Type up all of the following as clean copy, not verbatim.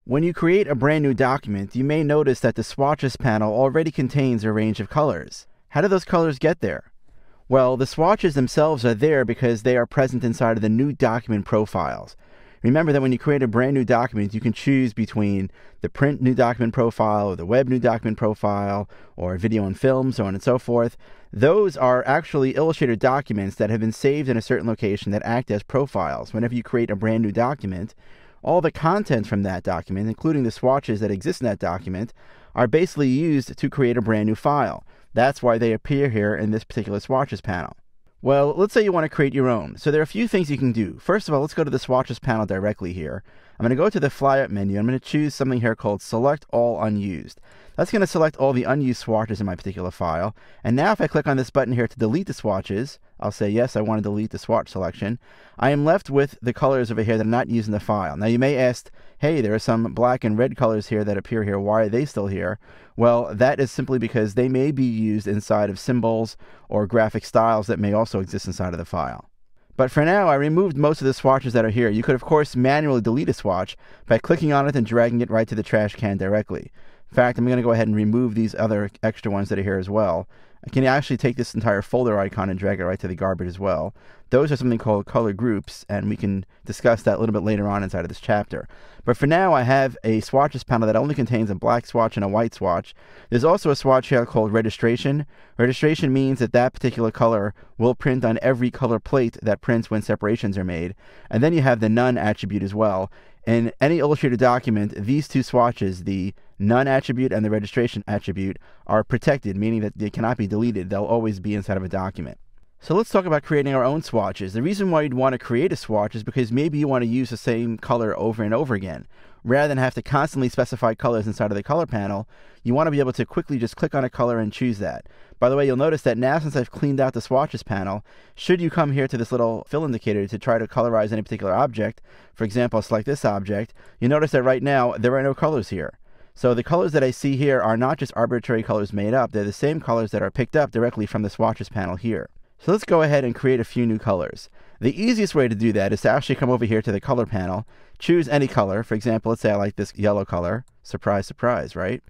When you create a brand new document, you may notice that the swatches panel already contains a range of colors. How do those colors get there? Well, the swatches themselves are there because they are present inside of the new document profiles. Remember that when you create a brand new document, you can choose between the print new document profile or the web new document profile or video and film, so on and so forth. Those are actually Illustrator documents that have been saved in a certain location that act as profiles. Whenever you create a brand new document, all the content from that document, including the swatches that exist in that document, are basically used to create a brand new file. That's why they appear here in this particular swatches panel. Well, let's say you want to create your own. So there are a few things you can do. First of all, let's go to the swatches panel directly here. I'm going to go to the flyout menu. I'm going to choose something here called Select All Unused. That's going to select all the unused swatches in my particular file. And now if I click on this button here to delete the swatches, I'll say, yes, I want to delete the swatch selection. I am left with the colors over here that are not used in the file. Now you may ask, hey, there are some black and red colors here that appear here. Why are they still here? Well, that is simply because they may be used inside of symbols or graphic styles that may also exist inside of the file. But for now, I removed most of the swatches that are here. You could, of course, manually delete a swatch by clicking on it and dragging it right to the trash can directly. In fact, I'm going to go ahead and remove these other extra ones that are here as well. I can actually take this entire folder icon and drag it right to the garbage as well. Those are something called color groups, and we can discuss that a little bit later on inside of this chapter. But for now, I have a swatches panel that only contains a black swatch and a white swatch. There's also a swatch here called registration. Registration means that that particular color will print on every color plate that prints when separations are made. And then you have the none attribute as well. In any Illustrator document, these two swatches, the none attribute and the registration attribute, are protected, meaning that they cannot be deleted. They'll always be inside of a document. So let's talk about creating our own swatches. The reason why you'd want to create a swatch is because maybe you want to use the same color over and over again. Rather than have to constantly specify colors inside of the color panel, you want to be able to quickly just click on a color and choose that. By the way, you'll notice that now since I've cleaned out the swatches panel, should you come here to this little fill indicator to try to colorize any particular object, for example, select this object, you notice that right now there are no colors here. So the colors that I see here are not just arbitrary colors made up, they're the same colors that are picked up directly from the swatches panel here. So let's go ahead and create a few new colors. The easiest way to do that is to actually come over here to the color panel, choose any color. For example, let's say I like this yellow color. Surprise, surprise, right?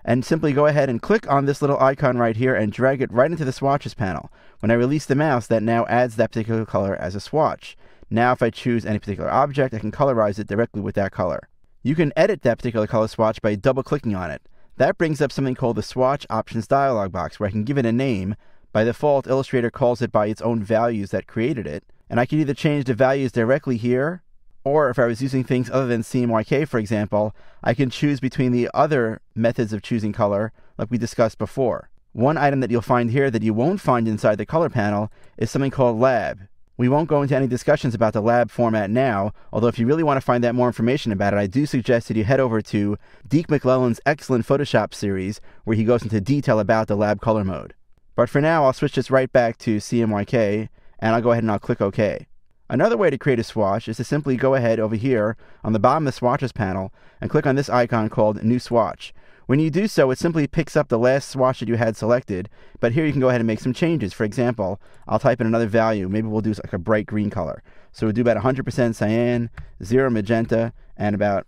And simply go ahead and click on this little icon right here and drag it right into the swatches panel. When I release the mouse, that now adds that particular color as a swatch. Now if I choose any particular object, I can colorize it directly with that color. You can edit that particular color swatch by double-clicking on it. That brings up something called the Swatch Options dialog box, where I can give it a name. By default, Illustrator calls it by its own values that created it. And I can either change the values directly here, or if I was using things other than CMYK, for example, I can choose between the other methods of choosing color, like we discussed before. One item that you'll find here that you won't find inside the color panel is something called lab. We won't go into any discussions about the lab format now, although if you really want to find out more information about it, I do suggest that you head over to Deke McClellan's excellent Photoshop series, where he goes into detail about the lab color mode. But for now, I'll switch this right back to CMYK, and I'll go ahead and I'll click OK. Another way to create a swatch is to simply go ahead over here on the bottom of the swatches panel and click on this icon called New Swatch. When you do so, it simply picks up the last swatch that you had selected, but here you can go ahead and make some changes. For example, I'll type in another value. Maybe we'll do like a bright green color. So we'll do about 100% cyan, 0 magenta, and about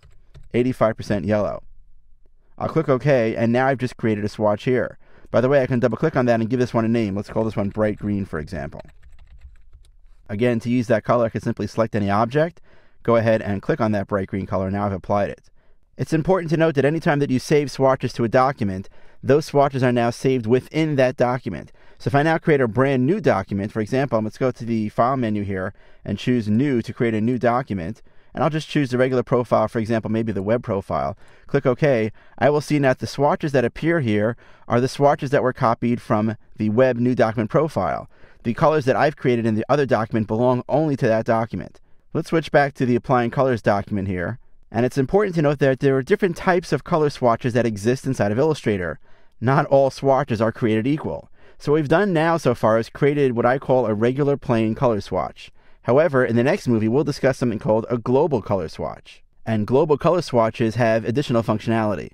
85% yellow. I'll click OK, and now I've just created a swatch here. By the way, I can double click on that and give this one a name. Let's call this one bright green, for example. Again, to use that color, I can simply select any object, go ahead and click on that bright green color. Now I've applied it. It's important to note that anytime that you save swatches to a document, those swatches are now saved within that document. So if I now create a brand new document, for example, let's go to the File menu here and choose New to create a new document. And I'll just choose the regular profile, for example, maybe the web profile. Click OK. I will see now that the swatches that appear here are the swatches that were copied from the web new document profile. The colors that I've created in the other document belong only to that document. Let's switch back to the Applying Colors document here. And it's important to note that there are different types of color swatches that exist inside of Illustrator. Not all swatches are created equal. So what we've done now so far is created what I call a regular plain color swatch. However, in the next movie, we'll discuss something called a global color swatch. And global color swatches have additional functionality.